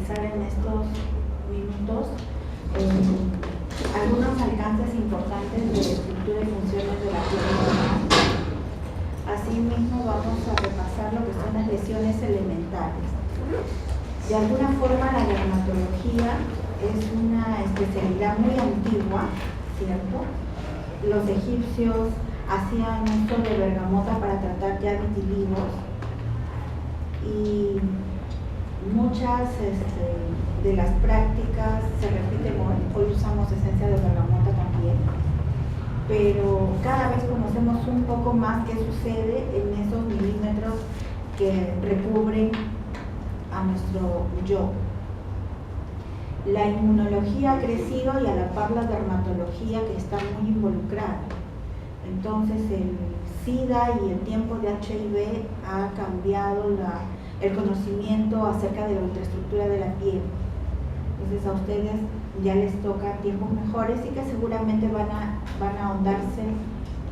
repasar en estos minutos algunos alcances importantes de la estructura y funciones de la piel normal. Asimismo, vamos a repasar lo que son las lesiones elementales. De alguna forma, la dermatología es una especialidad muy antigua, ¿cierto? Los egipcios hacían uso de bergamota para tratar ya vitilivos y muchas de las prácticas se repiten hoy usamos esencia de bergamota también, pero cada vez conocemos un poco más qué sucede en esos milímetros que recubren a nuestro yo. La inmunología ha crecido y a la par la dermatología, que está muy involucrada. Entonces el SIDA y el tiempo de HIV ha cambiado el conocimiento acerca de la ultraestructura de la piel. Entonces a ustedes ya les toca tiempos mejores y que seguramente van a ahondarse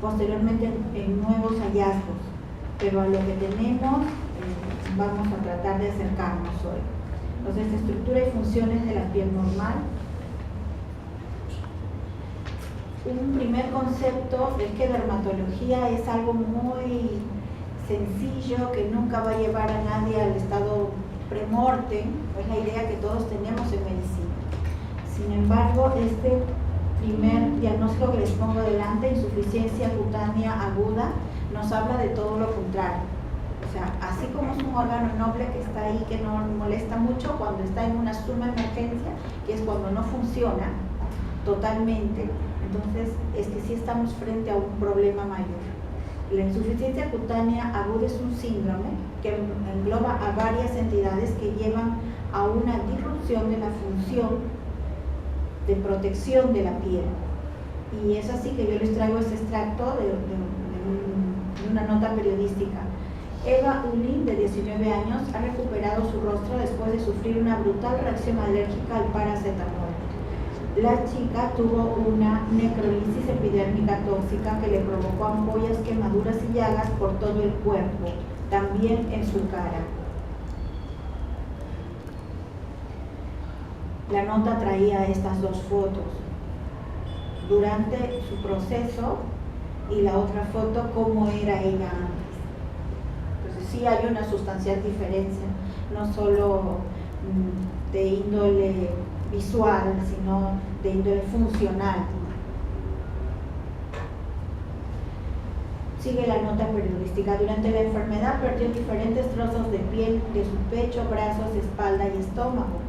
posteriormente en nuevos hallazgos, pero a lo que tenemos vamos a tratar de acercarnos hoy. Entonces, estructura y funciones de la piel normal. Un primer concepto es que dermatología es algo muy sencillo que nunca va a llevar a nadie al estado premortem, es la idea que todos tenemos en medicina. Sin embargo, este primer diagnóstico que les pongo delante, insuficiencia cutánea aguda, nos habla de todo lo contrario. O sea, así como es un órgano noble que está ahí, que no molesta mucho cuando está en una suma emergencia, que es cuando no funciona totalmente, entonces es que sí estamos frente a un problema mayor. La insuficiencia cutánea aguda es un síndrome que engloba a varias entidades que llevan a una disrupción de la función de protección de la piel. Y es así que yo les traigo este extracto de una nota periodística. Eva Ulin, de 19 años, ha recuperado su rostro después de sufrir una brutal reacción alérgica al paracetamol. La chica tuvo una necrolisis epidérmica tóxica que le provocó ampollas, quemaduras y llagas por todo el cuerpo, también en su cara. La nota traía estas dos fotos durante su proceso y la otra foto cómo era ella antes. Entonces sí hay una sustancial diferencia, no solo de índole visual, sino de índole funcional. Sigue la nota periodística. Durante la enfermedad perdió diferentes trozos de piel de su pecho, brazos, espalda y estómago.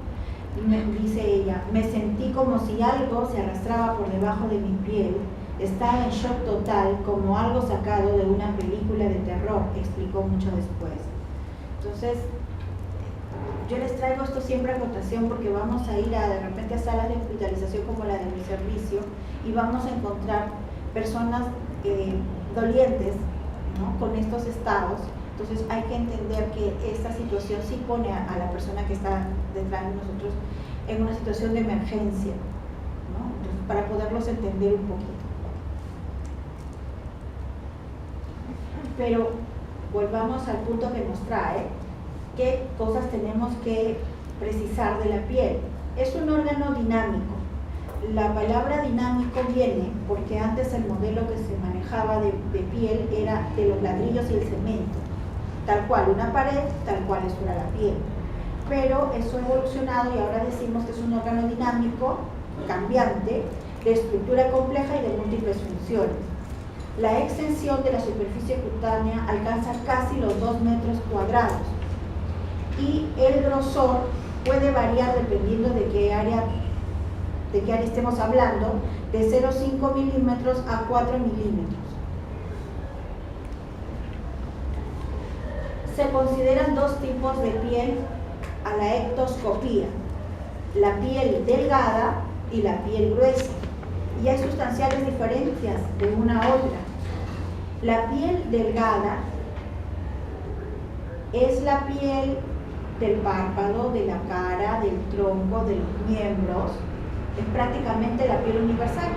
Dice ella, me sentí como si algo se arrastraba por debajo de mi piel. Estaba en shock total, como algo sacado de una película de terror, explicó mucho después. Entonces, yo les traigo esto siempre a cotación porque vamos a ir de repente a salas de hospitalización como la de mi servicio y vamos a encontrar personas dolientes, ¿no?, con estos estados. Entonces hay que entender que esta situación sí pone a la persona que está detrás de nosotros en una situación de emergencia, ¿no? Entonces, para poderlos entender un poquito. Pero volvamos al punto que nos trae, qué cosas tenemos que precisar de la piel. Es un órgano dinámico. La palabra dinámico viene porque antes el modelo que se manejaba de piel era de los ladrillos y el cemento. Tal cual una pared, tal cual eso era la piel. Pero eso ha evolucionado y ahora decimos que es un órgano dinámico, cambiante, de estructura compleja y de múltiples funciones. La extensión de la superficie cutánea alcanza casi los 2 metros cuadrados y el grosor puede variar dependiendo de qué área estemos hablando, de 0,5 milímetros a 4 milímetros. Se consideran dos tipos de piel a la ectoscopía, la piel delgada y la piel gruesa, y hay sustanciales diferencias de una a otra. La piel delgada es la piel del párpado, de la cara, del tronco, de los miembros, es prácticamente la piel universal.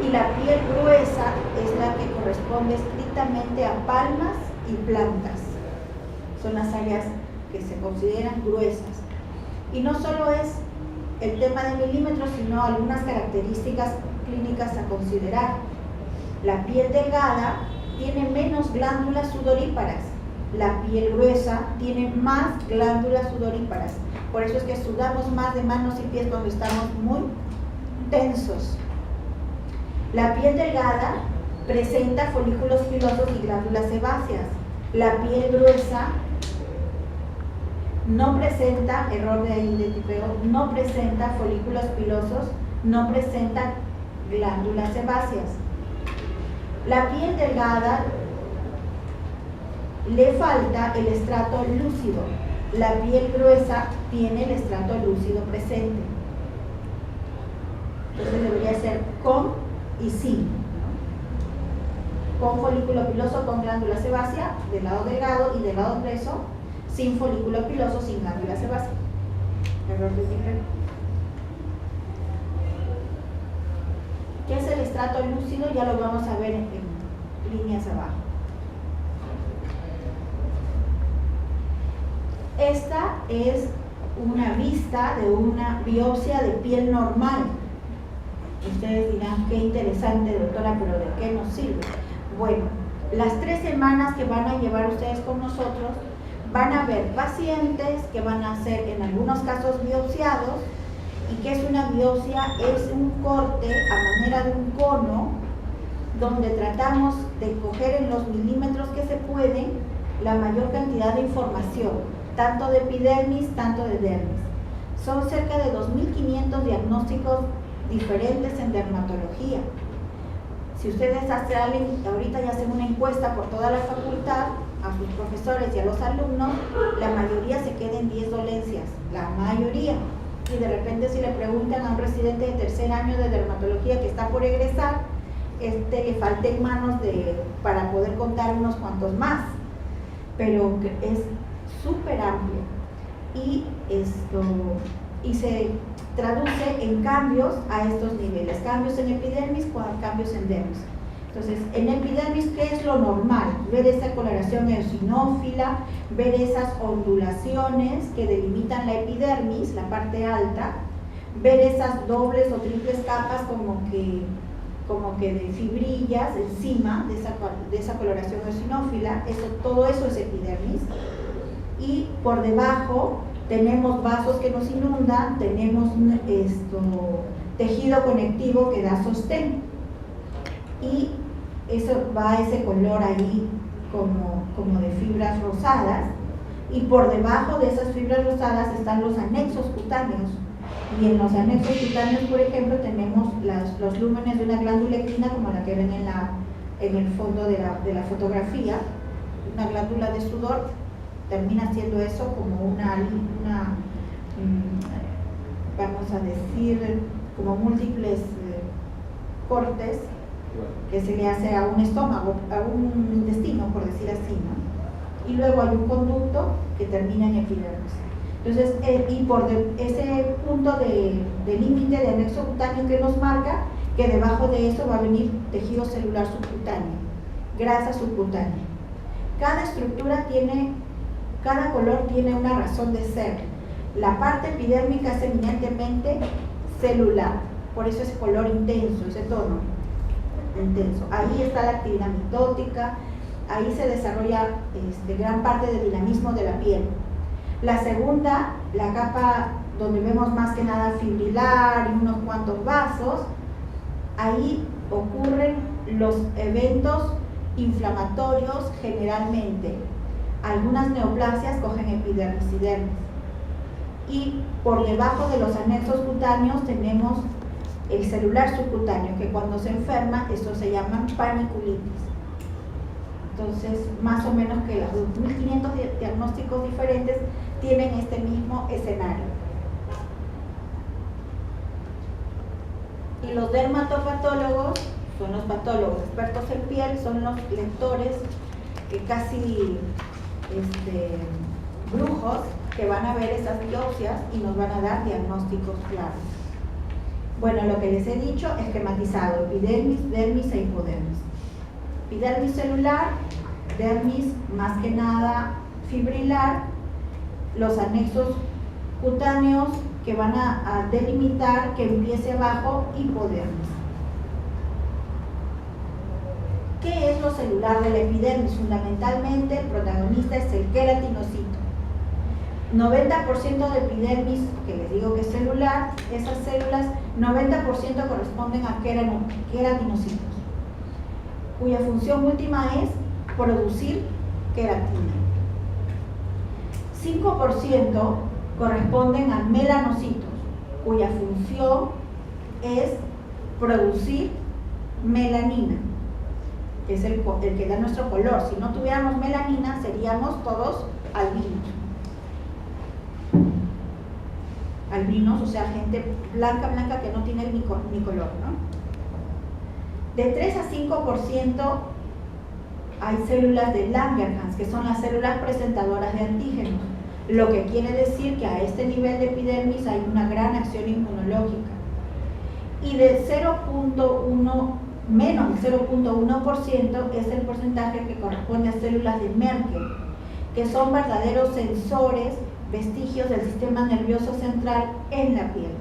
Y la piel gruesa es la que corresponde estrictamente a palmas y plantas. Son las áreas que se consideran gruesas. Y no solo es el tema de milímetros, sino algunas características clínicas a considerar. La piel delgada tiene menos glándulas sudoríparas, la piel gruesa tiene más glándulas sudoríparas. Por eso es que sudamos más de manos y pies cuando estamos muy tensos. La piel delgada presenta folículos pilosos y glándulas sebáceas. La piel gruesa no presenta, error de ahí de tipeo, no presenta folículos pilosos, no presenta glándulas sebáceas. La piel delgada le falta el estrato lúcido. La piel gruesa tiene el estrato lúcido presente. Entonces debería ser con y sin, ¿no? Con folículo piloso, con glándula sebácea del lado delgado y del lado grueso, sin folículo piloso, sin glándula sebácea. Error de tipeo. ¿Qué es el estrato lúcido? Ya lo vamos a ver en líneas abajo. Esta es una vista de una biopsia de piel normal. Ustedes dirán, qué interesante, doctora, pero ¿de qué nos sirve? Bueno, las 3 semanas que van a llevar ustedes con nosotros, van a ver pacientes que van a ser en algunos casos biopsiados. ¿Y qué es una biopsia? Es un corte a manera de un cono donde tratamos de coger en los milímetros que se pueden la mayor cantidad de información, tanto de epidermis, tanto de dermis. Son cerca de 2.500 diagnósticos diferentes en dermatología. Si ustedes ahorita ya hacen una encuesta por toda la facultad, a sus profesores y a los alumnos, la mayoría se queda en 10 dolencias, la mayoría. Y de repente si le preguntan a un residente de 3er año de dermatología que está por egresar, le falten manos para poder contar unos cuantos más, pero es súper amplio y se traduce en cambios a estos niveles, cambios en epidermis, cambios en dermis. Entonces, en epidermis, ¿qué es lo normal? Ver esa coloración eosinófila, ver esas ondulaciones que delimitan la epidermis, la parte alta, ver esas dobles o triples capas como que de fibrillas encima de esa coloración eosinófila. Todo eso es epidermis. Y por debajo tenemos vasos que nos inundan, tenemos tejido conectivo que da sostén. Y eso va a ese color ahí como de fibras rosadas, y por debajo de esas fibras rosadas están los anexos cutáneos, y en los anexos cutáneos, por ejemplo, tenemos los lúmenes de una glándula ectina como la que ven en el fondo de la fotografía. Una glándula de sudor termina siendo eso como vamos a decir, como múltiples cortes que se le hace a un estómago, a un intestino, por decir así, ¿no? Y luego hay un conducto que termina en epidermis. Entonces, y por ese punto de límite de anexo cutáneo que nos marca, que debajo de eso va a venir tejido celular subcutáneo, grasa subcutánea. Cada color tiene una razón de ser. La parte epidérmica es eminentemente celular, por eso ese color intenso, ese tono intenso. Ahí está la actividad mitótica, ahí se desarrolla gran parte del dinamismo de la piel. La segunda, la capa donde vemos más que nada fibrilar y unos cuantos vasos, ahí ocurren los eventos inflamatorios generalmente. Algunas neoplasias cogen epidermis y dermis. Y por debajo de los anexos cutáneos tenemos el celular subcutáneo, que cuando se enferma, eso se llama paniculitis. Entonces, más o menos que los 2.500 diagnósticos diferentes tienen este mismo escenario. Y los dermatopatólogos son los patólogos expertos en piel, son los lectores que casi brujos, que van a ver esas biopsias y nos van a dar diagnósticos claros. Bueno, lo que les he dicho, esquematizado: epidermis, dermis e hipodermis. Epidermis celular, dermis más que nada fibrilar, los anexos cutáneos que van a delimitar que empiece abajo hipodermis. ¿Qué es lo celular de la epidermis? Fundamentalmente el protagonista es el queratinocito. 90% de epidermis, que les digo que es celular, esas células, 90% corresponden a queratinocitos, cuya función última es producir queratina. 5% corresponden a melanocitos, cuya función es producir melanina, que es el que da nuestro color. Si no tuviéramos melanina, seríamos todos albinos. Albinos, o sea, gente blanca que no tiene ni color, ¿no? De 3 a 5% hay células de Langerhans, que son las células presentadoras de antígenos, lo que quiere decir que a este nivel de epidermis hay una gran acción inmunológica. Y de 0.1, menos del 0.1% es el porcentaje que corresponde a células de Merkel, que son verdaderos sensores, vestigios del sistema nervioso central en la piel.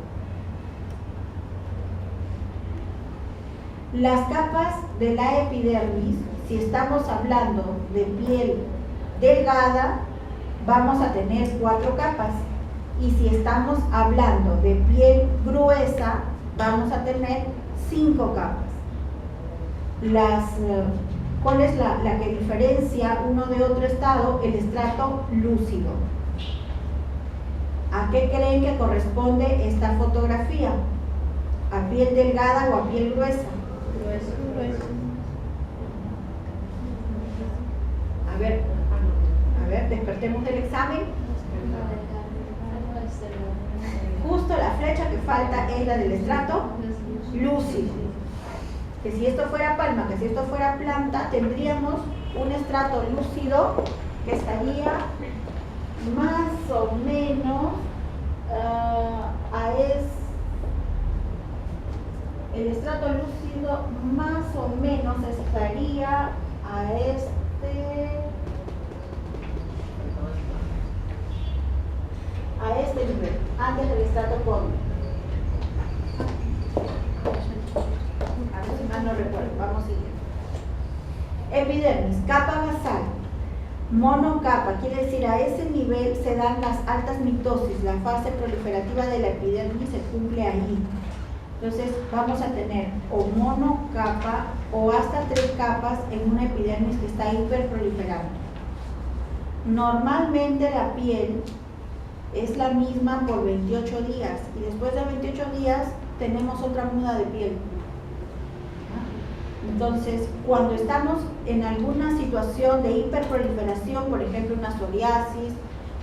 Las capas de la epidermis, si estamos hablando de piel delgada, vamos a tener 4 capas, y si estamos hablando de piel gruesa, vamos a tener 5 capas. ¿Cuál es la que diferencia uno de otro estado? El estrato lúcido. ¿A qué creen que corresponde esta fotografía? ¿A piel delgada o a piel gruesa? Gruesa. A ver, despertemos del examen. Justo la flecha que falta es la del estrato lúcido. Que si esto fuera palma, que si esto fuera planta, tendríamos un estrato lúcido que estaría más o menos el estrato lúcido más o menos estaría a este nivel, antes del estrato córneo. A ver si mal no recuerdo, vamos siguiendo. Epidermis, capa basal, monocapa, quiere decir a ese nivel se dan las altas mitosis, la fase proliferativa de la epidermis se cumple ahí. Entonces vamos a tener o monocapa o hasta 3 capas en una epidermis que está hiperproliferando. Normalmente la piel es la misma por 28 días y después de 28 días tenemos otra muda de piel. Entonces, cuando estamos en alguna situación de hiperproliferación, por ejemplo una psoriasis,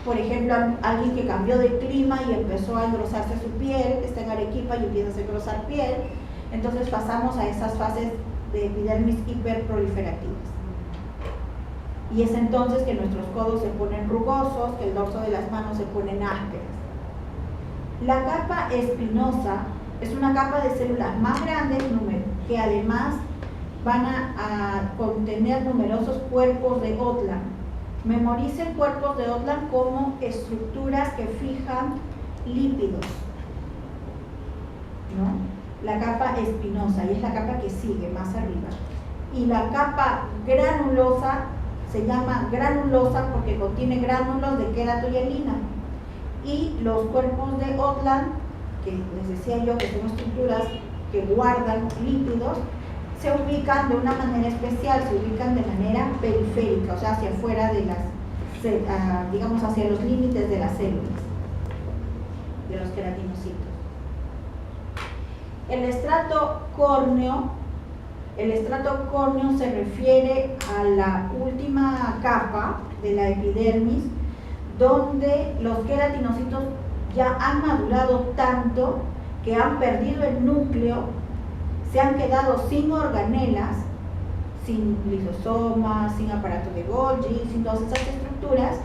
por ejemplo alguien que cambió de clima y empezó a engrosarse su piel, está en Arequipa y empieza a engrosar piel, entonces pasamos a esas fases de epidermis hiperproliferativas. Y es entonces que nuestros codos se ponen rugosos, que el dorso de las manos se ponen ásperas. La capa espinosa es una capa de células más grandes que además van a contener numerosos cuerpos de Otland. Memoricen cuerpos de Otland como estructuras que fijan lípidos, ¿no? La capa espinosa, y es la capa que sigue más arriba. Y la capa granulosa se llama granulosa porque contiene gránulos de queratohialina. Y los cuerpos de Otland, que les decía yo que son estructuras que guardan lípidos, se ubican de una manera especial, se ubican de manera periférica, o sea, hacia afuera de las, digamos, hacia los límites de las células, de los queratinocitos. El estrato córneo se refiere a la última capa de la epidermis, donde los queratinocitos ya han madurado tanto que han perdido el núcleo, se han quedado sin organelas, sin lisosomas, sin aparato de Golgi, sin todas esas estructuras,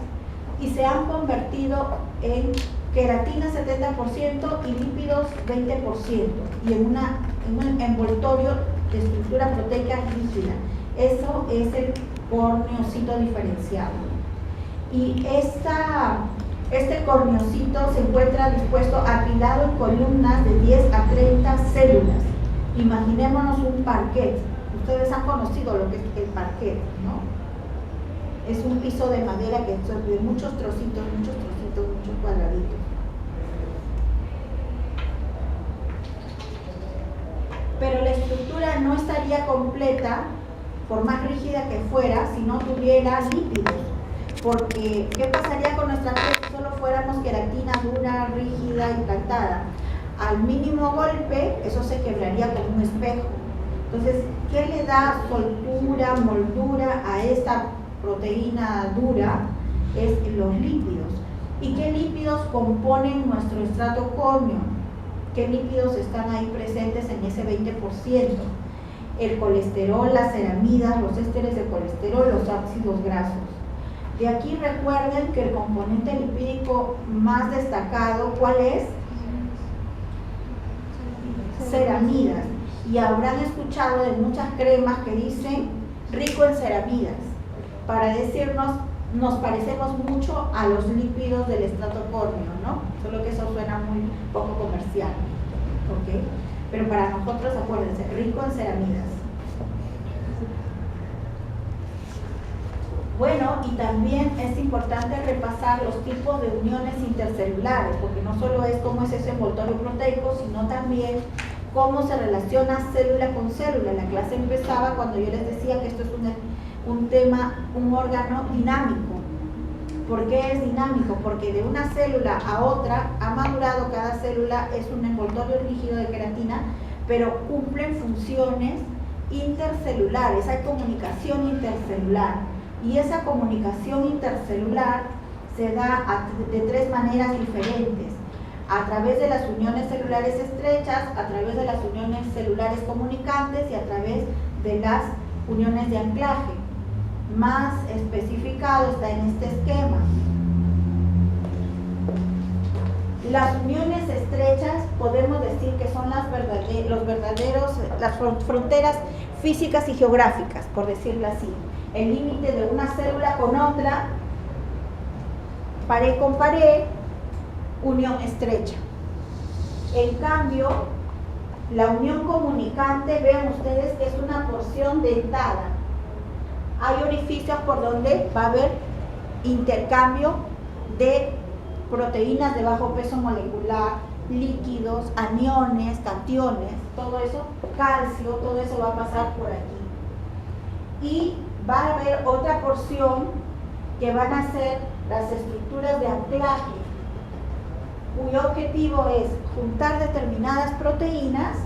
y se han convertido en queratina 70% y lípidos 20%, y en un envoltorio de estructura proteica rígida. Eso es el corneocito diferenciado. Y Este corneocito se encuentra dispuesto apilado en columnas de 10 a 30 células. Imaginémonos un parquet. Ustedes han conocido lo que es el parquet, ¿no? Es un piso de madera que es de muchos trocitos, muchos cuadraditos. Pero la estructura no estaría completa, por más rígida que fuera, si no tuviera lípidos. Porque, ¿qué pasaría con nuestra piel si solo fuéramos queratina dura, rígida, implantada? Al mínimo golpe, eso se quebraría como un espejo. Entonces, ¿qué le da soltura, moldura a esta proteína dura? Es los lípidos. ¿Y qué lípidos componen nuestro estrato córneo? ¿Qué lípidos están ahí presentes en ese 20%? El colesterol, las ceramidas, los ésteres de colesterol, los ácidos grasos. De aquí recuerden que el componente lipídico más destacado, ¿cuál es? Ceramidas. Y habrán escuchado de muchas cremas que dicen rico en ceramidas, para decirnos, nos parecemos mucho a los lípidos del estrato córneo, ¿no? Solo que eso suena muy poco comercial, ¿ok? Pero para nosotros, acuérdense, rico en ceramidas. Bueno, y también es importante repasar los tipos de uniones intercelulares, porque no solo es cómo es ese envoltorio proteico, sino también cómo se relaciona célula con célula. La clase empezaba cuando yo les decía que esto es un tema, un órgano dinámico. ¿Por qué es dinámico? Porque de una célula a otra ha madurado, cada célula es un envoltorio rígido de queratina, pero cumplen funciones intercelulares, hay comunicación intercelular. Y esa comunicación intercelular se da de tres maneras diferentes: a través de las uniones celulares estrechas, a través de las uniones celulares comunicantes y a través de las uniones de anclaje. Más especificado está en este esquema. Las uniones estrechas podemos decir que son las fronteras físicas y geográficas, por decirlo así. El límite de una célula con otra, pared con pared, unión estrecha. En cambio, la unión comunicante, vean ustedes que es una porción dentada. Hay orificios por donde va a haber intercambio de proteínas de bajo peso molecular, líquidos, aniones, cationes, todo eso, calcio, todo eso va a pasar por aquí. Y va a haber otra porción que van a ser las estructuras de anclaje, cuyo objetivo es juntar determinadas proteínas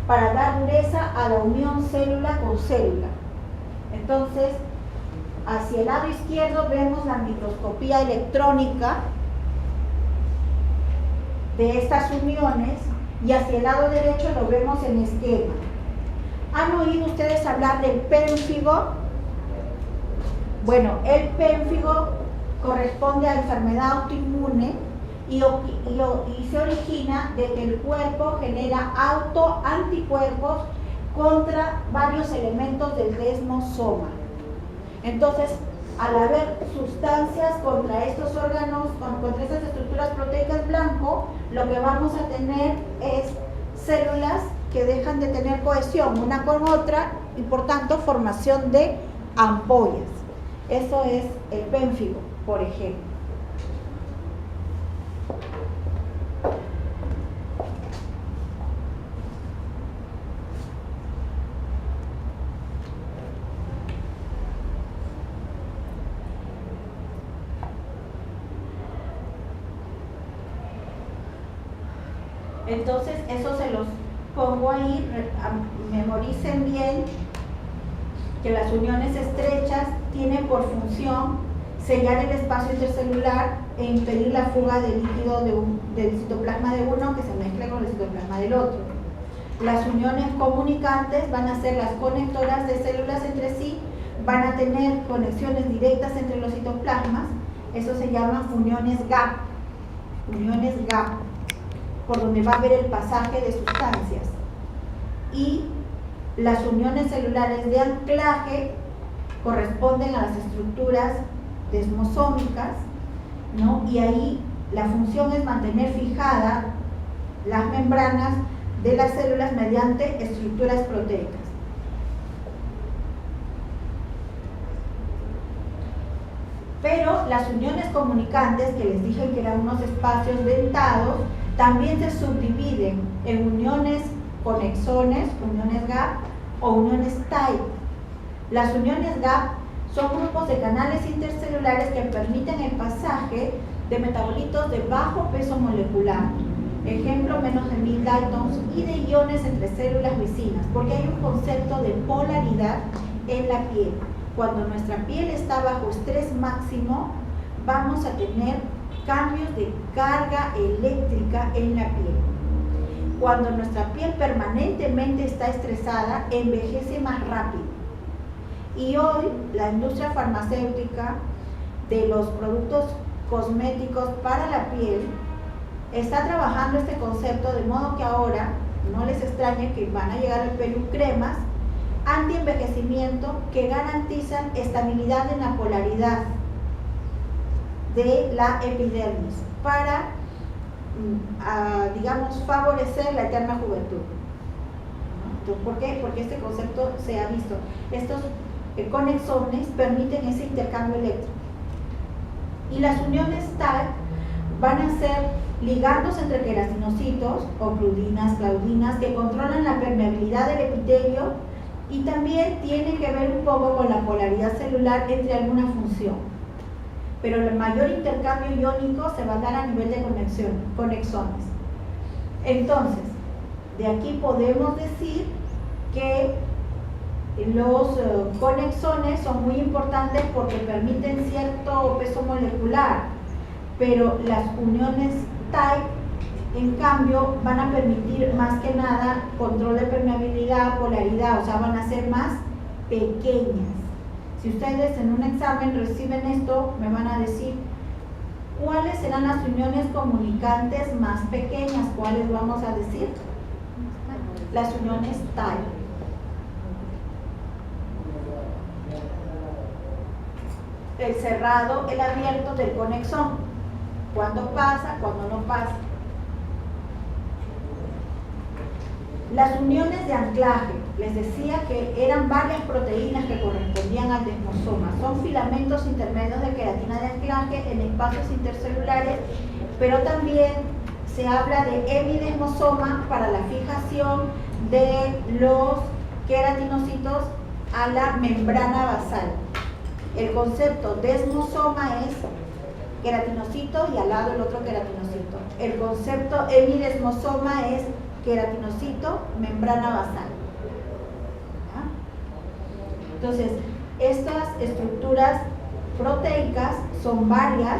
para dar dureza a la unión célula con célula. Entonces, hacia el lado izquierdo vemos la microscopía electrónica de estas uniones y hacia el lado derecho lo vemos en esquema. ¿Han oído ustedes hablar del pénfigo? Bueno, el pénfigo corresponde a enfermedad autoinmune y se origina de que el cuerpo genera anticuerpos contra varios elementos del desmosoma. Entonces, al haber sustancias contra estos órganos, contra estas estructuras proteicas blanco, lo que vamos a tener es células que dejan de tener cohesión una con otra y por tanto formación de ampollas. Eso es el pénfigo, por ejemplo. Entonces, eso se los pongo ahí, memoricen bien que las uniones estrechas tienen por función sellar el espacio intercelular e impedir la fuga de líquido del citoplasma de uno que se mezcle con el citoplasma del otro. Las uniones comunicantes van a ser las conectoras de células entre sí, van a tener conexiones directas entre los citoplasmas, eso se llama uniones gap, por donde va a haber el pasaje de sustancias. Y las uniones celulares de anclaje corresponden a las estructuras desmosómicas, ¿no? Y ahí la función es mantener fijadas las membranas de las células mediante estructuras proteicas. Pero las uniones comunicantes, que les dije que eran unos espacios dentados, también se subdividen en uniones conexones, uniones gap o uniones tight. Las uniones gap son grupos de canales intercelulares que permiten el pasaje de metabolitos de bajo peso molecular, ejemplo menos de 1000 Daltons, y de iones entre células vecinas, porque hay un concepto de polaridad en la piel. Cuando nuestra piel está bajo estrés máximo, vamos a tener cambios de carga eléctrica en la piel. Cuando nuestra piel permanentemente está estresada, envejece más rápido. Y hoy la industria farmacéutica de los productos cosméticos para la piel está trabajando este concepto, de modo que ahora no les extrañe que van a llegar al Perú cremas anti-envejecimiento que garantizan estabilidad en la polaridad de la epidermis para, digamos, favorecer la eterna juventud. Entonces, ¿por qué? Porque este concepto se ha visto. Estos conexones permiten ese intercambio eléctrico. Y las uniones TAG van a ser ligandos entre queratinocitos, ocludinas, claudinas, que controlan la permeabilidad del epitelio y también tiene que ver un poco con la polaridad celular entre alguna función. Pero el mayor intercambio iónico se va a dar a nivel de conexones. Entonces, de aquí podemos decir que los conexones son muy importantes porque permiten cierto peso molecular, pero las uniones tight, en cambio, van a permitir más que nada control de permeabilidad, polaridad, o sea, van a ser más pequeñas. Si ustedes en un examen reciben esto, me van a decir cuáles serán las uniones comunicantes más pequeñas. ¿Cuáles vamos a decir? Las uniones tight. El cerrado, el abierto del conexón. ¿Cuándo pasa? ¿Cuándo no pasa? Las uniones de anclaje, les decía que eran varias proteínas que correspondían al desmosoma. Son filamentos intermedios de queratina de anclaje en espacios intercelulares, pero también se habla de hemidesmosoma para la fijación de los queratinocitos a la membrana basal. El concepto desmosoma es queratinocito y al lado el otro queratinocito. El concepto hemidesmosoma es queratinocito, membrana basal. ¿Ah? Entonces, estas estructuras proteicas son varias,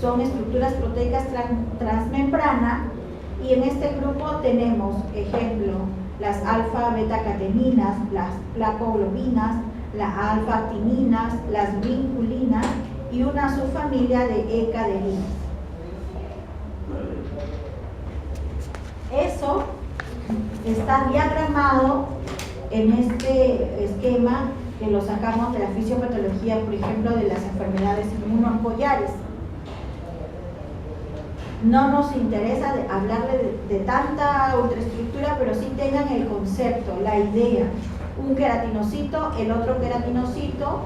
son estructuras proteicas transmembrana, y en este grupo tenemos, ejemplo, las alfa-beta-cateninas, las placoglobinas, las alfa-actininas, las vinculinas y una subfamilia de E-cadeninas. Eso está diagramado en este esquema que lo sacamos de la fisiopatología, por ejemplo, de las enfermedades inmunocollares. No nos interesa hablarle de tanta ultraestructura, pero sí tengan el concepto, la idea. Un queratinocito, el otro queratinocito,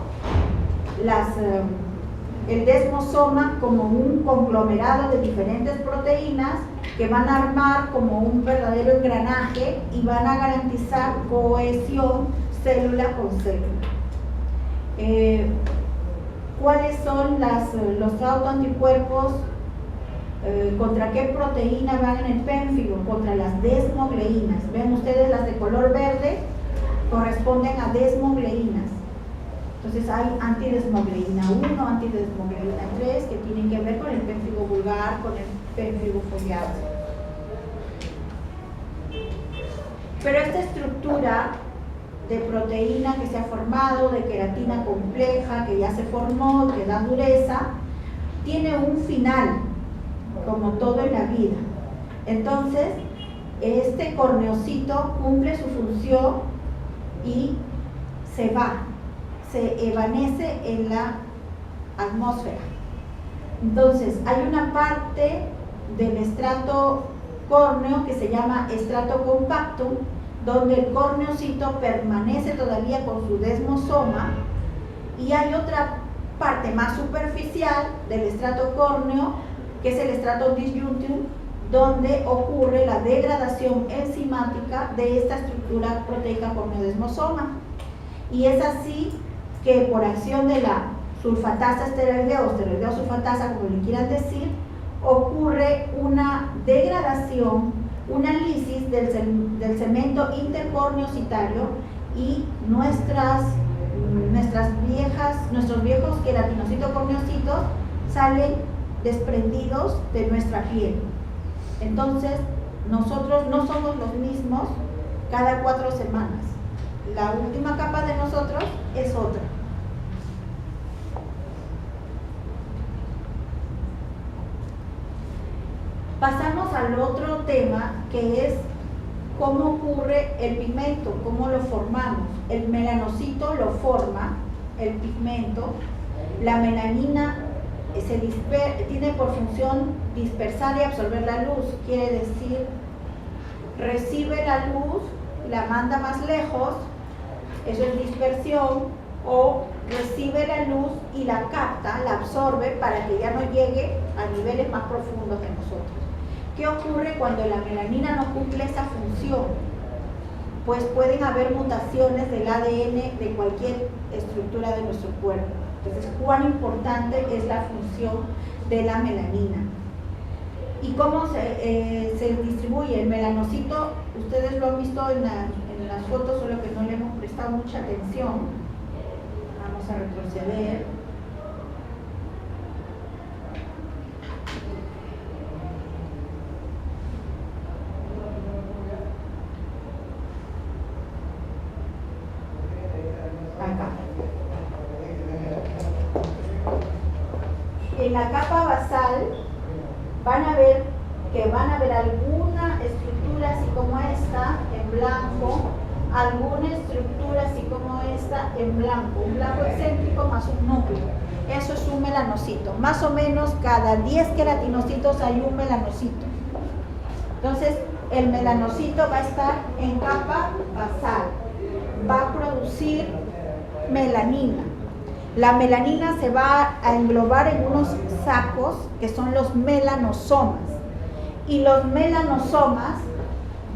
el desmosoma como un conglomerado de diferentes proteínas que van a armar como un verdadero engranaje y van a garantizar cohesión célula con célula. ¿Cuáles son los autoanticuerpos? ¿Contra qué proteína van en el pénfigo? Contra las desmogleínas. Ven ustedes, las de color verde corresponden a desmogleínas. Entonces hay antidesmogleína 1, antidesmogleína 3, que tienen que ver con el pénfigo vulgar, con el pénfigo foliado. Pero esta estructura de proteína que se ha formado, de queratina compleja, que ya se formó, que da dureza, tiene un final, como todo en la vida. Entonces, este corneocito cumple su función y se va, se evanece en la atmósfera. Entonces, hay una parte del estrato córneo que se llama estrato compactum, donde el córneocito permanece todavía con su desmosoma, y hay otra parte más superficial del estrato córneo, que es el estrato disjuntium, donde ocurre la degradación enzimática de esta estructura proteica corneodesmosoma. Y es así que por acción de la sulfatasa esteroidea o esteroideo-sulfatasa, como le quieran decir, ocurre una degradación, una lisis del cemento intercorneocitario, y nuestros viejos queratinocitos corneocitos salen desprendidos de nuestra piel. Entonces, nosotros no somos los mismos cada 4 semanas. La última capa de nosotros es otra. Pasamos al otro tema, que es cómo ocurre el pigmento, cómo lo formamos. El melanocito lo forma el pigmento. La melanina tiene por función dispersar y absorber la luz, quiere decir, recibe la luz, la manda más lejos, eso es dispersión, o recibe la luz y la capta, la absorbe para que ya no llegue a niveles más profundos de nosotros. ¿Qué ocurre cuando la melanina no cumple esa función? Pues pueden haber mutaciones del ADN de cualquier estructura de nuestro cuerpo. Entonces, ¿cuán importante es la función de la melanina? ¿Y cómo se distribuye? El melanocito, ustedes lo han visto en las fotos, solo que no le hemos prestado mucha atención. Vamos a retroceder. En la capa basal van a ver alguna estructura así como esta en blanco, alguna estructura así como esta en blanco, un blanco excéntrico más un núcleo. Eso es un melanocito. Más o menos cada 10 queratinocitos hay un melanocito. Entonces, el melanocito va a estar en capa basal, va a producir melanina. La melanina se va a englobar en unos sacos que son los melanosomas, y los melanosomas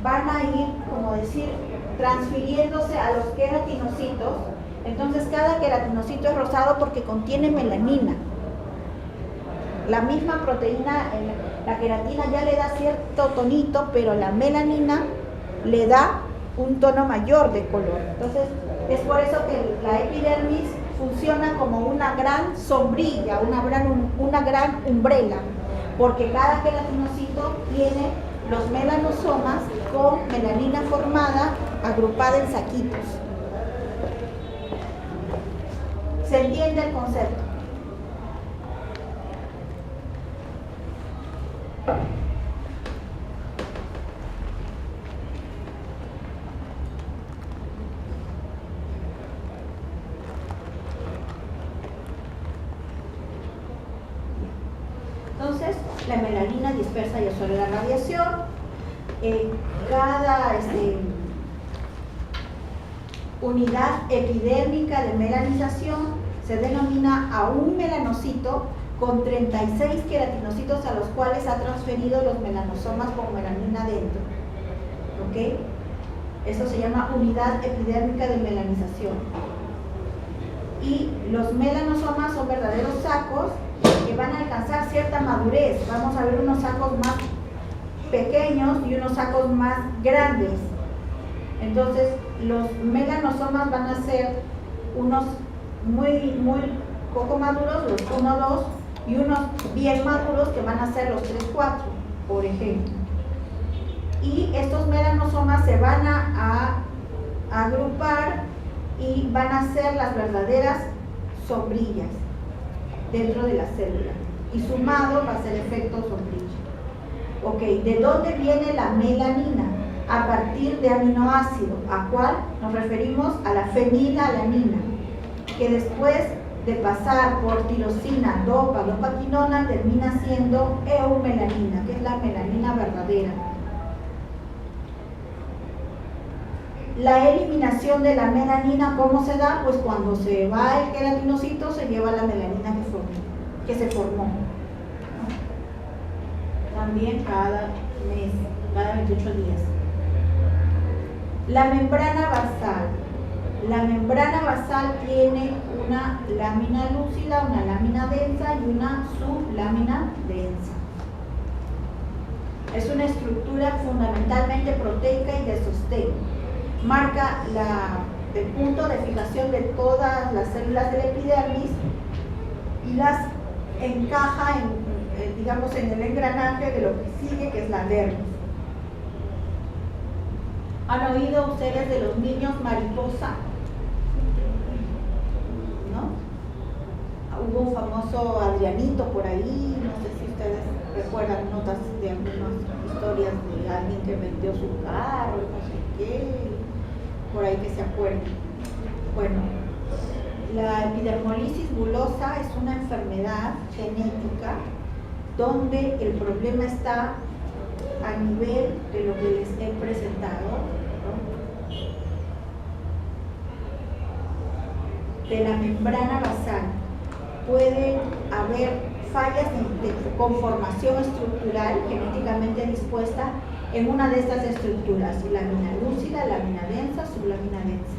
van a ir, como decir, transfiriéndose a los queratinocitos. Entonces cada queratinocito es rosado porque contiene melanina. La misma proteína, la queratina ya le da cierto tonito, pero la melanina le da un tono mayor de color. Entonces es por eso que la epidermis funciona como una gran sombrilla, una gran umbrella, porque cada queratinocito tiene los melanosomas con melanina formada, agrupada en saquitos. ¿Se entiende el concepto? Entonces, la melanina dispersa y absorbe la radiación. Cada unidad epidérmica de melanización se denomina a un melanocito con 36 queratinocitos a los cuales ha transferido los melanosomas con melanina dentro. ¿Ok? Eso se llama unidad epidérmica de melanización. Y los melanosomas son verdaderos sacos que van a alcanzar cierta madurez. Vamos a ver unos sacos más pequeños y unos sacos más grandes. Entonces, los melanosomas van a ser unos muy poco maduros, los 1, 2, y unos bien maduros que van a ser los 3, 4, por ejemplo. Y estos melanosomas se van a agrupar y van a ser las verdaderas sombrillas dentro de la célula, y sumado va a ser efecto sombrilla. Ok, ¿de dónde viene la melanina? A partir de aminoácido, ¿a cuál nos referimos? A la fenilalanina, que después de pasar por tirosina, dopa, dopaquinona, termina siendo eumelanina, que es la melanina verdadera. La eliminación de la melanina, ¿cómo se da? Pues cuando se va el queratinocito se lleva la melanina que se formó. También cada mes, cada 28 días. La membrana basal. La membrana basal tiene una lámina lúcida, una lámina densa y una sublámina densa. Es una estructura fundamentalmente proteica y de sostén. Marca el punto de fijación de todas las células del epidermis y las encaja digamos, en el engranaje de lo que sigue, que es la dermis. ¿Han oído ustedes de los niños mariposa? ¿No? Hubo un famoso Adrianito por ahí, no sé si ustedes recuerdan notas de algunas historias de alguien que vendió su carro, no sé qué, por ahí que se acuerden. Bueno, la epidermolisis bulosa es una enfermedad genética donde el problema está a nivel de lo que les he presentado, ¿no? De la membrana basal. Pueden haber fallas de conformación estructural genéticamente dispuesta en una de estas estructuras, lámina lúcida, lámina densa, sublámina densa.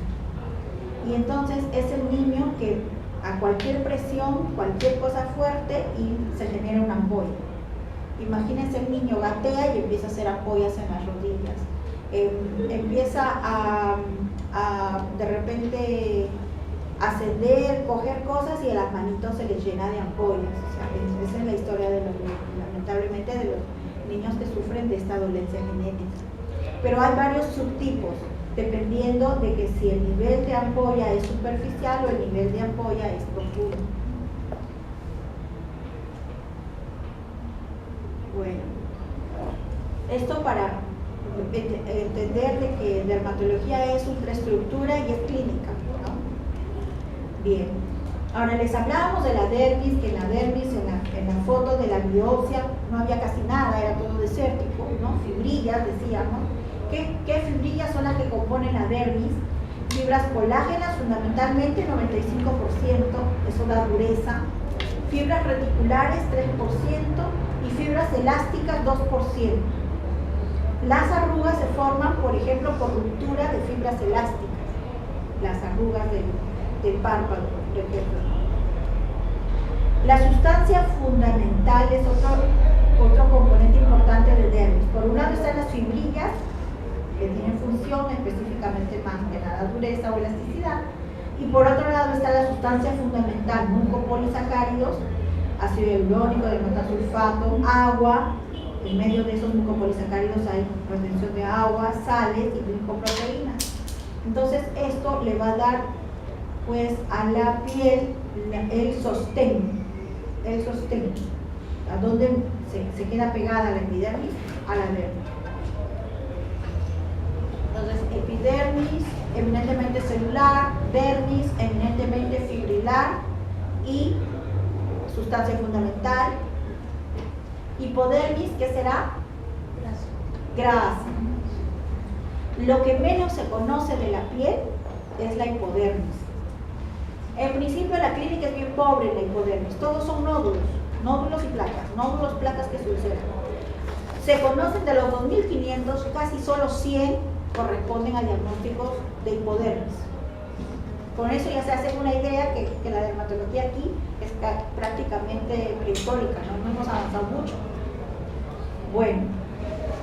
Y entonces es el niño que a cualquier presión, cualquier cosa fuerte y se genera una ampolla. Imagínense, el niño gatea y empieza a hacer ampollas en las rodillas. Empieza a de repente ascender, coger cosas y a las manitos se les llena de ampollas. O sea, esa es la historia lamentablemente de los niños que sufren de esta dolencia genética. Pero hay varios subtipos, dependiendo de que si el nivel de ampolla es superficial o el nivel de ampolla es profundo. Bueno, esto para entender de que dermatología es ultraestructura y es clínica, ¿no? Bien, ahora les hablábamos de la dermis, que en la dermis, en la foto de la biopsia no había casi nada, era todo desértico, ¿no? Fibrillas, decíamos. ¿Qué fibrillas son las que componen la dermis? Fibras colágenas, fundamentalmente 95%, eso da dureza. Fibras reticulares, 3%, y fibras elásticas, 2%. Las arrugas se forman, por ejemplo, por ruptura de fibras elásticas, las arrugas del párpado, por ejemplo. La sustancia fundamental es otro componente importante de dermis. Por un lado están las fibrillas, que tienen función específicamente más que nada dureza o elasticidad, y por otro lado está la sustancia fundamental, mucopolisacáridos, ácido hialurónico, dermatosulfato, agua. En medio de esos mucopolisacáridos hay retención de agua, sales y glicoproteínas. Entonces esto le va a dar pues a la piel el sostén, a donde se queda pegada la epidermis, a la dermis. Entonces, epidermis, eminentemente celular, dermis, eminentemente fibrilar y sustancia fundamental. Hipodermis, ¿qué será? Grasa. Lo que menos se conoce de la piel es la hipodermis. En principio la clínica es bien pobre en la hipodermis, todos son nódulos y placas, placas que se ulceran. Se conocen de los 2.500, casi solo 100 corresponden a diagnósticos de hipodermis. Con eso ya se hacen una idea que la dermatología aquí es prácticamente prehistórica, no hemos avanzado mucho. Bueno,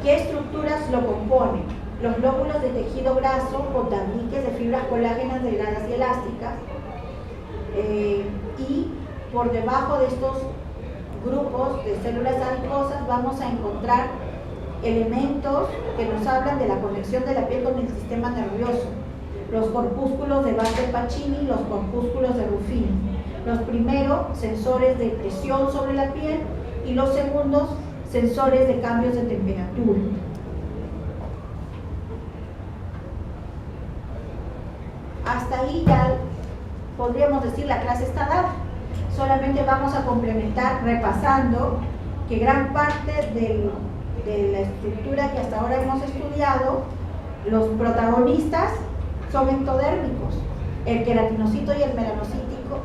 ¿qué estructuras lo componen? Los glóbulos de tejido graso con tabiques de fibras colágenas delgadas y elásticas, y por debajo de estos grupos de células adiposas vamos a encontrar elementos que nos hablan de la conexión de la piel con el sistema nervioso. Los corpúsculos de Bardet-Pacini, los corpúsculos de Ruffini. Los primeros, sensores de presión sobre la piel, y los segundos, sensores de cambios de temperatura. Hasta ahí ya podríamos decir la clase está dada. Solamente vamos a complementar repasando que gran parte de la estructura que hasta ahora hemos estudiado, los protagonistas son ectodérmicos. El queratinocito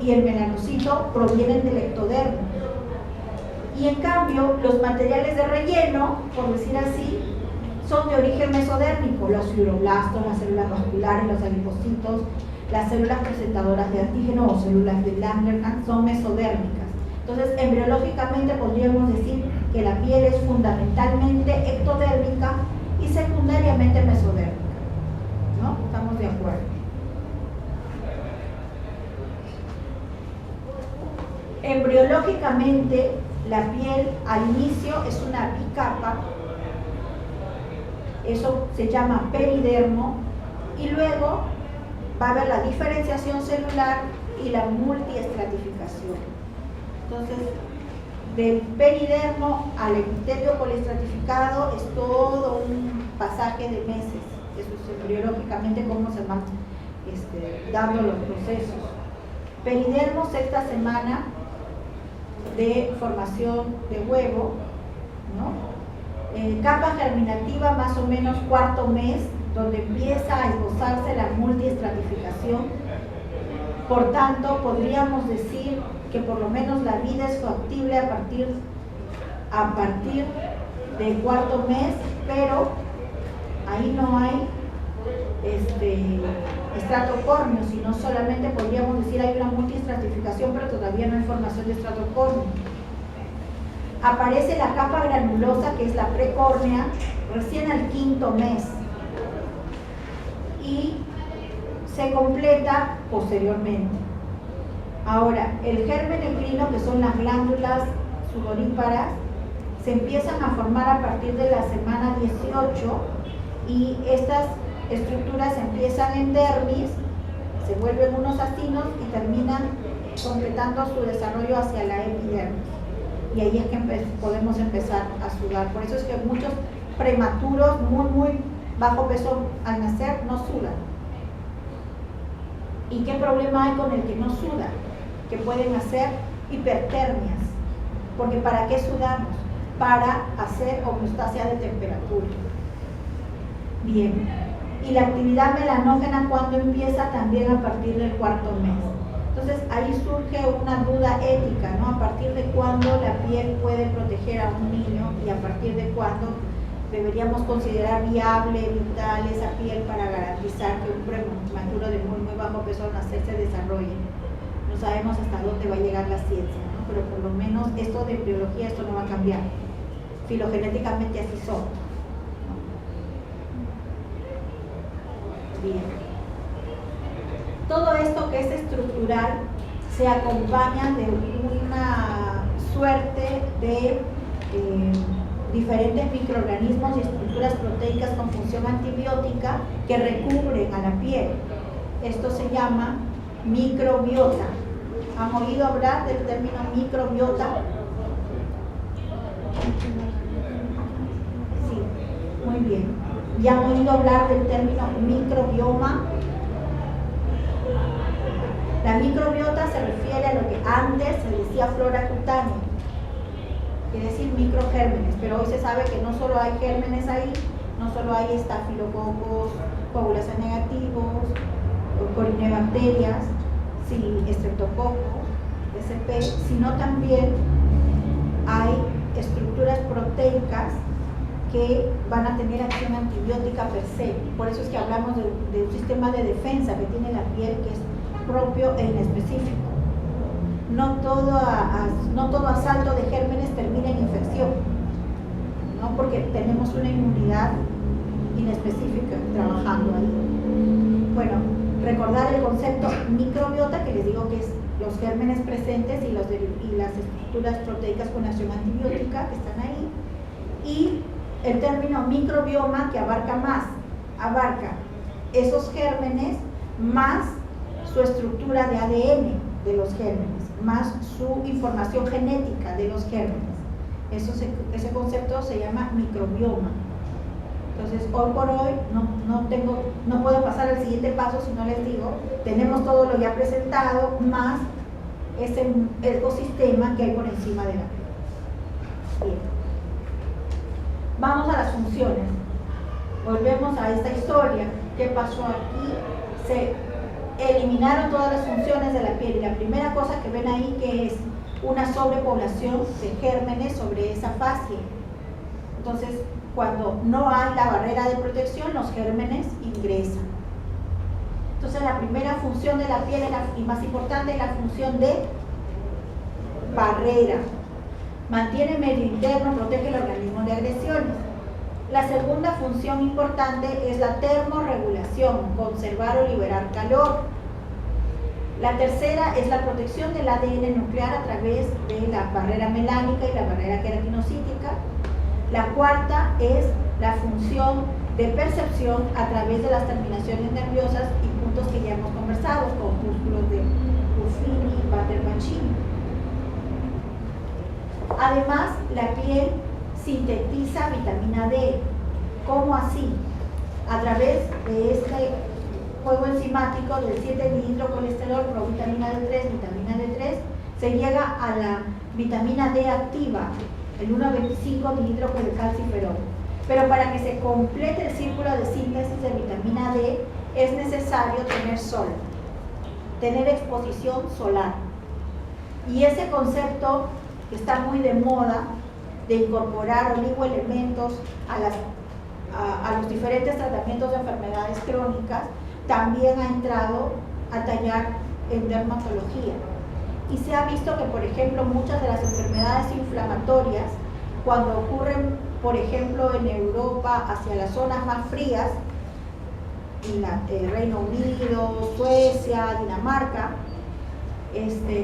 y el melanocito provienen del ectodermo. Y en cambio, los materiales de relleno, por decir así, son de origen mesodérmico. Los fibroblastos, las células vasculares, los adipocitos, las células presentadoras de antígeno o células de Langerhans son mesodérmicas. Entonces, embriológicamente podríamos decir que la piel es fundamentalmente ectodérmica y secundariamente mesodérmica. ¿No? ¿Estamos de acuerdo? Embriológicamente, la piel al inicio es una bicapa, eso se llama peridermo, y luego va a haber la diferenciación celular y la multiestratificación. Entonces, del peridermo al epitelio poliestratificado es todo un pasaje de meses. Eso es embriológicamente cómo se van dando los procesos. Peridermo, sexta semana de formación de huevo, ¿no? Capa germinativa más o menos cuarto mes, donde empieza a esbozarse la multiestratificación. Por tanto, podríamos decir que por lo menos la vida es factible a partir del cuarto mes, pero ahí no hay estrato córneo, sino solamente podríamos decir hay una multiestratificación, pero todavía no hay formación de estrato córneo. Aparece la capa granulosa, que es la precórnea, recién al quinto mes y se completa posteriormente. Ahora, el germen encrino, que son las glándulas sudoríparas, se empiezan a formar a partir de la semana 18 y estas estructuras empiezan en dermis, se vuelven unos acinos y terminan completando su desarrollo hacia la epidermis. Y ahí es que podemos empezar a sudar. Por eso es que muchos prematuros muy bajo peso al nacer no sudan. ¿Y qué problema hay con el que no suda? Que pueden hacer hipertermias. Porque ¿para qué sudamos? Para hacer homeostasia de temperatura. Bien. Y la actividad melanógena, ¿cuándo empieza? También a partir del cuarto mes. Entonces ahí surge una duda ética, ¿no? A partir de cuándo la piel puede proteger a un niño y a partir de cuándo deberíamos considerar viable, vital esa piel para garantizar que un prematuro de muy bajo peso al nacer se desarrolle. No sabemos hasta dónde va a llegar la ciencia, ¿no? Pero por lo menos esto de embriología, esto no va a cambiar. Filogenéticamente así son. Bien. Todo esto que es estructural se acompaña de una suerte de diferentes microorganismos y estructuras proteicas con función antibiótica que recubren a la piel. Esto se llama microbiota. ¿Han oído hablar del término microbiota? Sí, muy bien. ¿Ya han oído hablar del término microbioma? La microbiota se refiere a lo que antes se decía flora cutánea, quiere decir microgérmenes, pero hoy se sabe que no solo hay gérmenes ahí, no solo hay estafilococos, coágulos negativos, corinebacterias, estreptococos, SP, sino también hay estructuras proteicas que van a tener acción antibiótica per se. Por eso es que hablamos de un sistema de defensa que tiene la piel, que es propio e inespecífico. No todo asalto de gérmenes termina en infección, ¿no? Porque tenemos una inmunidad inespecífica trabajando ahí. Bueno, recordar el concepto microbiota, que les digo que es los gérmenes presentes y las estructuras proteicas con acción antibiótica que están ahí, y el término microbioma, que abarca esos gérmenes más su estructura de ADN de los gérmenes, más su información genética de los gérmenes. Ese concepto se llama microbioma. Entonces, Entonces, hoy por hoy no puedo pasar al siguiente paso si no les digo, tenemos todo lo ya presentado, más ese ecosistema que hay por encima de la piel. Bien. Vamos a las funciones. Volvemos a esta historia. ¿Qué pasó aquí? Se eliminaron todas las funciones de la piel y la primera cosa que ven ahí que es una sobrepoblación de gérmenes sobre esa fascia. Entonces, cuando no hay la barrera de protección, los gérmenes ingresan. Entonces, la primera función de la piel y más importante es la función de barrera. Mantiene medio interno, protege el organismo de agresiones. La segunda función importante es la termorregulación, conservar o liberar calor. La tercera es la protección del ADN nuclear a través de la barrera melánica y la barrera queratinocítica. La cuarta es la función de percepción a través de las terminaciones nerviosas y puntos que ya hemos conversado, con músculos de Ruffini y Bader-Mancini. Además, la piel sintetiza vitamina D. ¿Cómo así? A través de este juego enzimático del 7-dihidrocolesterol, provitamina D3, vitamina D3, se llega a la vitamina D activa, el 1,25-dihidrocalciferol. Pero para que se complete el círculo de síntesis de vitamina D es necesario tener sol, tener exposición solar. Y ese concepto que está muy de moda de incorporar oligoelementos a los diferentes tratamientos de enfermedades crónicas también ha entrado a tallar en dermatología. Y se ha visto que, por ejemplo, muchas de las enfermedades inflamatorias, cuando ocurren, por ejemplo, en Europa, hacia las zonas más frías, Reino Unido, Suecia, Dinamarca,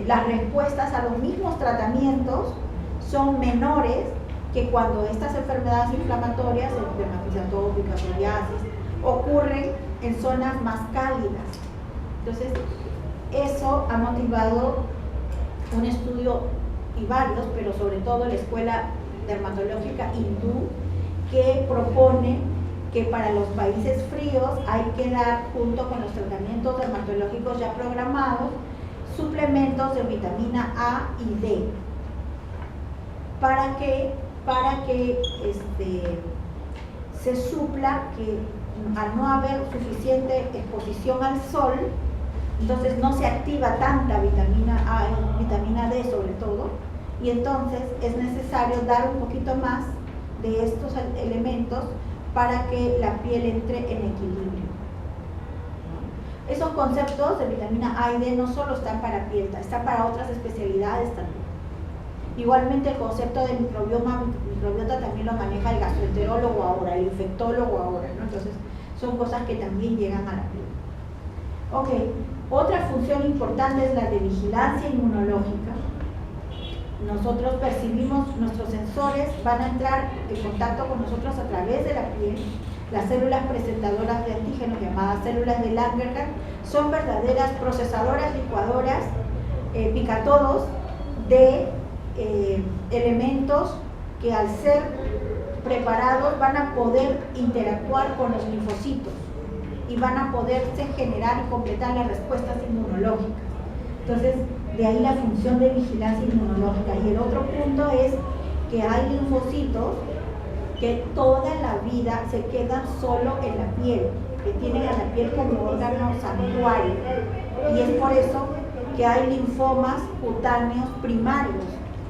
las respuestas a los mismos tratamientos son menores que cuando estas enfermedades inflamatorias, dermatitis atópica, psoriasis, ocurren en zonas más cálidas. Entonces, eso ha motivado un estudio y varios, pero sobre todo la Escuela Dermatológica Hindú, que propone que para los países fríos hay que dar, junto con los tratamientos dermatológicos ya programados, suplementos de vitamina A y D para que se supla que al no haber suficiente exposición al sol, entonces no se activa tanta vitamina A y vitamina D sobre todo, y entonces es necesario dar un poquito más de estos elementos para que la piel entre en equilibrio. Esos conceptos de vitamina A y D no solo están para piel, están para otras especialidades también. Igualmente el concepto de microbiota también lo maneja el gastroenterólogo ahora, el infectólogo ahora, ¿no? Entonces son cosas que también llegan a la piel. Ok, otra función importante es la de vigilancia inmunológica. Nosotros percibimos, nuestros sensores van a entrar en contacto con nosotros a través de la piel. Las células presentadoras de antígenos, llamadas células de Langerhans, son verdaderas procesadoras, licuadoras, picatodos de elementos que al ser preparados van a poder interactuar con los linfocitos y van a poderse generar y completar las respuestas inmunológicas. Entonces, de ahí la función de vigilancia inmunológica. Y el otro punto es que hay linfocitos que toda la vida se quedan solo en la piel, que tienen a la piel como órgano santuario. Y es por eso que hay linfomas cutáneos primarios,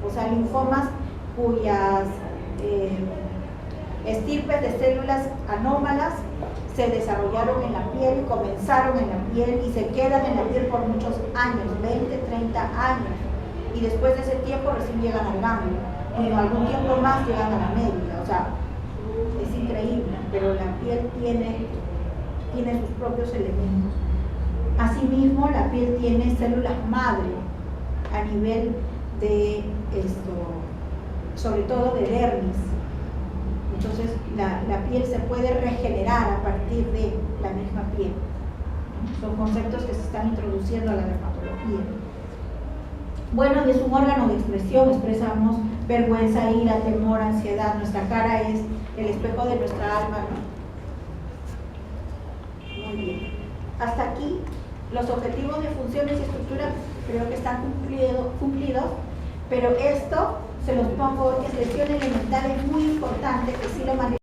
o sea, linfomas cuyas estirpes de células anómalas se desarrollaron en la piel, comenzaron en la piel y se quedan en la piel por muchos años, 20, 30 años, y después de ese tiempo recién llegan al ganglio, y en algún tiempo más llegan a la médula. O sea, es increíble, pero la piel tiene sus propios elementos. Asimismo, la piel tiene células madre a nivel de sobre todo de dermis. Entonces la piel se puede regenerar a partir de la misma piel. Son conceptos que se están introduciendo a la dermatología. Bueno, y es un órgano de expresión, expresamos vergüenza, ira, temor, ansiedad. Nuestra cara es el espejo de nuestra alma, ¿no? Muy bien. Hasta aquí los objetivos de funciones y estructura creo que están cumplidos, pero esto se los pongo en lesión elemental, es muy importante que sí lo manejen.